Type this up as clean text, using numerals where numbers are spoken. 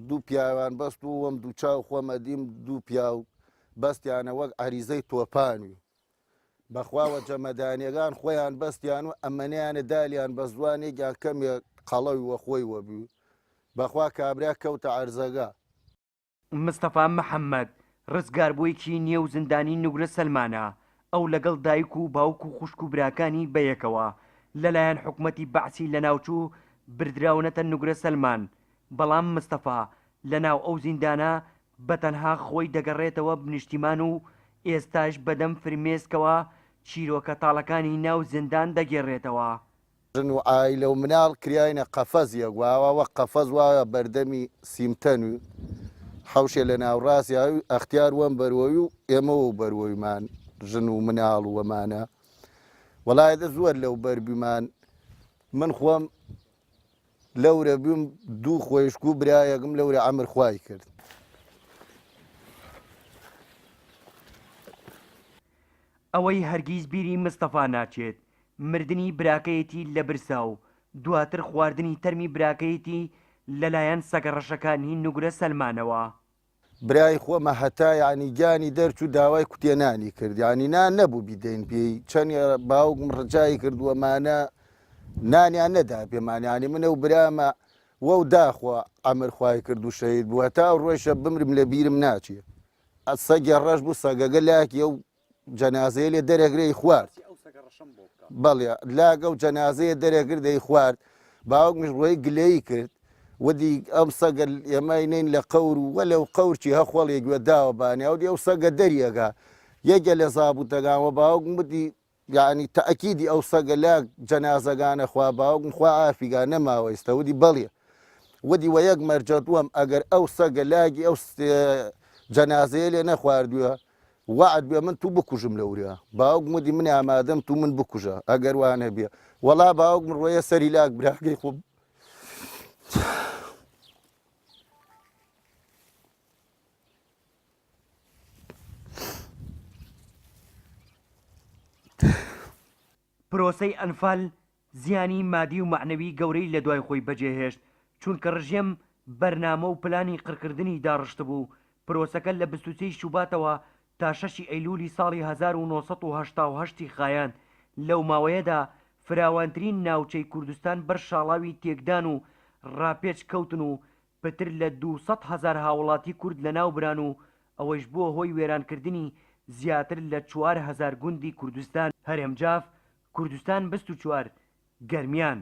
دوو پیاوان بەست و وەم دوو چاو خۆمەدیم دوو پیاو بەستیانە وەک عریزەی تۆپانوی بەخواوە جەمەدانیەکان خۆیان بەستیان و ئەمەنیانە دالیان بە زوانێکیان کەمێک قەڵەوی وە خۆی وەبوو بەخوا کابرا کەوتە عەرزەگا. مستەفا محەممەد ڕزگاربوویەکی نێو زندانی نوگرە سەلمانە ئەو لەگەڵ دایک و باوک و خوشک و براکانی بەیەکەوە لەلایەن حکومەتی بەعسی لە ناوچوو بردراونەتە نوگرە سەلمان. بەڵام مستەفا لە ناو ئەو زیندانە بەتەنها خۆی دەگەڕێتەوە بنیشتیمان و ئێستاش بەدەم فرمێسکەوە چیرۆکە تاڵەکانی ناو زیندان دەگێڕێتەوە. ژن و ئایلە و مناڵ کریاینە قەفەزیە گواوە وەک قەفەز وایە بەردەمی سیمتەن و حەوشێ لە ناوڕاستیاوی ئەختیار وەم بەروەوی و ئێمەوە بەروەویمان ژن و مناڵ و وەمانە وەڵایەتە زۆر لەو بەربیمان من خۆم لەورە بووم دوو خۆیشک و برایەکم لەورە ئەمر خوای کرد. ئەوەی هەرگیز بیری مستەفا ناچێت مردنی براکەیەتی لە برسا و دواتر خواردنی تەرمی براکەیەتی لەلایەن سەگەڕەشەکانی نوگرە سەلمانەوە. برای خۆمە هەتا یعنی گیانی دەرچوو داوای کوتێنانی کرد یعنی نان نەبوو بیدەین پێی چەند باوکم ڕجایی کردووەمانە نانیان نەدا پێمانیانی منە و برامە وەو داخوا ئەمر خوای کرد و شەید بووە تا ڕۆیشە بمرم لە بیرم ناچێ سەگی ڕەش بوو سەگەگە لاکی ئەو جەنازەیە لێ دەرەگرەی خوارد بەڵێ لاگە و جەنازەیە دەرەگردەی خوارد باوکمش ڕۆی گلەی کرد ودی ئەم سەگە ئێمەینین لە قەور و وە لەو قەورچی هەخۆڵێک وێ داوەبانیا و ئەو سەگە دەریەگا یەکە لە زابوتەگانوە باوکم وتی یعنی تەئەکیدی ئەو سەگە لا جەنازەگانە خوا باوکم خوا ئافیگا نەماوەیستە ودی بەڵێ ودی وە یەک مەرجەتووەم ئەگەر ئەو سەگە لاگی ئەو جەنازەیە لێ نەخواردووە وعد بێ من تو بکوژم لەورە باوکم وتی من ئامادەم تو من بکوژە ئەگەر وانە بێ وەڵا باوکم ڕۆیە سەری لاک براکەی خوب پرۆسەی ئەنفال زیانی مادی و معنەوی گەورەی لە دوای خۆی بەجێهێشت چونکە ڕژێم بەرنامە و پلانی قڕکردنی داڕشت بوو. پرۆسەکە لە 23 شوباتەوە تا 6 ئەیلولی ساڵی 1970 خایان لەو ماوەیەدا فراوانترین ناوچەی کوردستان بەر شاڵاوی تێکدان و ڕاپێچ کەوتن و پتر لە 200,000 هاوڵاتی کورد لە ناوبران و ئەوەش بووە هۆی وێرانکردنی زیاتر لە 4,000 گوندی کوردستان. هەرێمجاف کوردستان 24 گەرمیان